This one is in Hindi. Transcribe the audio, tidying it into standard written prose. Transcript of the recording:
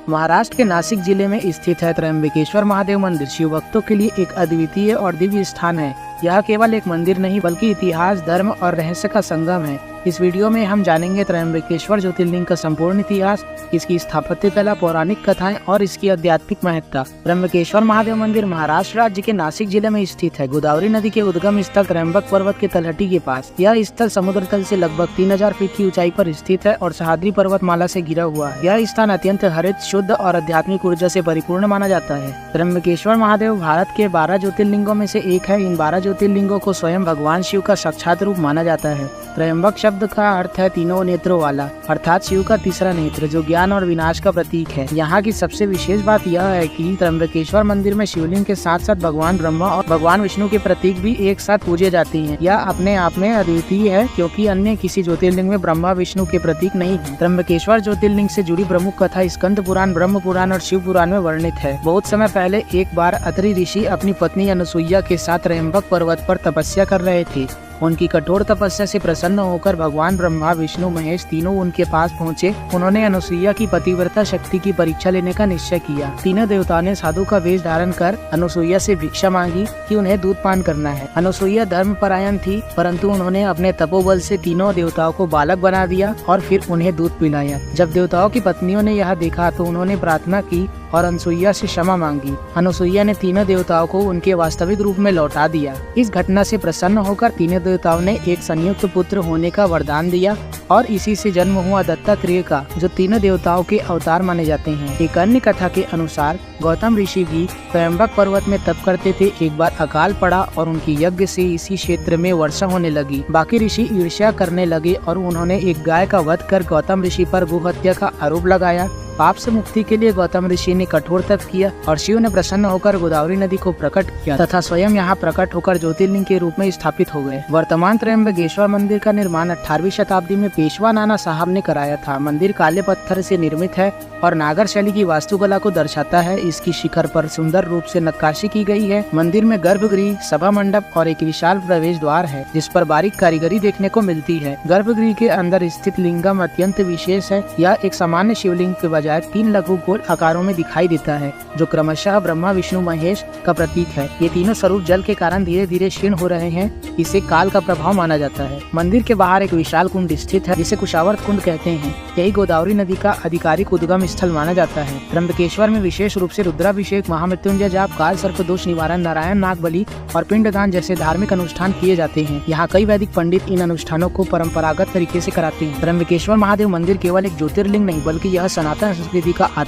महाराष्ट्र के नासिक जिले में स्थित है त्र्यंबकेश्वर महादेव मंदिर शिव भक्तों के लिए एक अद्वितीय और दिव्य स्थान है। यह केवल एक मंदिर नहीं बल्कि इतिहास, धर्म और रहस्य का संगम है। इस वीडियो में हम जानेंगे त्र्यंबकेश्वर ज्योतिर्लिंग का संपूर्ण इतिहास, इसकी स्थापत्य कला, पौराणिक कथाएं और इसकी आध्यात्मिक महत्ता। त्र्यंबकेश्वर महादेव मंदिर महाराष्ट्र राज्य के नासिक जिले में स्थित है। गोदावरी नदी के उद्गम स्थल त्र्यंबक पर्वत के तलहटी के पास। यह स्थल समुद्र तल से लगभग 3000 फीट की ऊंचाई पर स्थित है और सह्याद्री पर्वतमाला से घिरा हुआ है। यह स्थान अत्यंत हरित, शुद्ध और आध्यात्मिक ऊर्जा से परिपूर्ण माना जाता है। त्र्यंबकेश्वर महादेव भारत के 12 ज्योतिर्लिंगों में से एक है। इन 12 ज्योतिर्लिंगों को स्वयं भगवान शिव का साक्षात रूप माना जाता है। त्र्यंबक शब्द का अर्थ है तीनों नेत्रों वाला, अर्थात शिव का तीसरा नेत्र जो ज्ञान और विनाश का प्रतीक है। यहाँ की सबसे विशेष बात यह है कि त्र्यंबकेश्वर मंदिर में शिवलिंग के साथ साथ भगवान ब्रह्मा और भगवान विष्णु के प्रतीक भी एक साथ पूजे जाते हैं। यह अपने आप में अद्वितीय है क्योंकि अन्य किसी ज्योतिर्लिंग में ब्रह्मा विष्णु के प्रतीक नहीं है। त्र्यंबकेश्वर ज्योतिर्लिंग से जुड़ी प्रमुख कथा स्कंद पुराण, ब्रह्म पुराण और शिव पुराण में वर्णित है। बहुत समय पहले एक बार अत्रि ऋषि अपनी पत्नी अनुसुईया के साथ त्र्यंबक पर्वत पर तपस्या कर रहे थे। उनकी कठोर तपस्या से प्रसन्न होकर भगवान ब्रह्मा, विष्णु, महेश तीनों उनके पास पहुँचे। उन्होंने अनुसुईया की पतिव्रता शक्ति की परीक्षा लेने का निश्चय किया। तीनों देवताओं ने साधु का वेश धारण कर अनुसुईया से भिक्षा मांगी कि उन्हें दूध पान करना है। अनुसुईया धर्मपरायण थी, परंतु उन्होंने अपने तपोबल से तीनों देवताओं को बालक बना दिया और फिर उन्हें दूध पिलाया। जब देवताओं की पत्नियों ने यह देखा तो उन्होंने प्रार्थना की और अनुसुईया से क्षमा मांगी। अनुसुईया ने तीनों देवताओं को उनके वास्तविक रूप में लौटा दिया। इस घटना से प्रसन्न होकर तीनों देवताओं ने एक संयुक्त पुत्र होने का वरदान दिया और इसी से जन्म हुआ दत्तात्रेय का, जो तीनों देवताओं के अवतार माने जाते हैं। एक अन्य कथा के अनुसार गौतम ऋषि भी त्र्यंबक पर्वत में तप करते थे। एक बार अकाल पड़ा और उनकी यज्ञ से इसी क्षेत्र में वर्षा होने लगी। बाकी ऋषि ईर्ष्या करने लगे और उन्होंने एक गाय का वध कर गौतम ऋषि पर गोहत्या का आरोप लगाया। पाप से मुक्ति के लिए गौतम ऋषि ने कठोर तप किया और शिव ने प्रसन्न होकर गोदावरी नदी को प्रकट किया तथा स्वयं यहाँ प्रकट होकर ज्योतिर्लिंग के रूप में स्थापित हो गए। वर्तमान त्र्यंबकेश्वर मंदिर का निर्माण 18वीं शताब्दी में पेशवा नाना साहब ने कराया था। मंदिर काले पत्थर से निर्मित है और नागर शैली की वास्तुकला को दर्शाता है। इसकी शिखर पर सुंदर रूप से नक्काशी की गई है। मंदिर में गर्भगृह, सभा मंडप और एक विशाल प्रवेश द्वार है जिस पर बारीक कारीगरी देखने को मिलती है। गर्भगृह के अंदर स्थित लिंगम अत्यंत विशेष है। यह एक सामान्य शिवलिंग के बजाय 3 लघु गोल आकारों में दिखाई देता है जो क्रमशः ब्रह्मा, विष्णु, महेश का प्रतीक है। ये तीनों स्वरूप जल के कारण धीरे धीरे क्षीण हो रहे हैं। इसे काल का प्रभाव माना जाता है। मंदिर के बाहर एक विशाल कुंड स्थित है जिसे कुशावर्त कुंड कहते हैं। यही गोदावरी नदी का आधिकारिक उद्गम स्थल माना जाता है। त्र्यंबकेश्वर में विशेष रूप से रुद्राभिषेक, महामृत्युंजय जाप, काल सर्प दोष निवारण, नारायण नाग बलि और पिंडदान जैसे धार्मिक अनुष्ठान किए जाते हैं। यहाँ कई वैदिक पंडित इन अनुष्ठानों को परंपरागत तरीके से कराते हैं। त्र्यंबकेश्वर महादेव मंदिर केवल एक ज्योतिर्लिंग नहीं बल्कि यह सनातन संस्कृति का आत्मा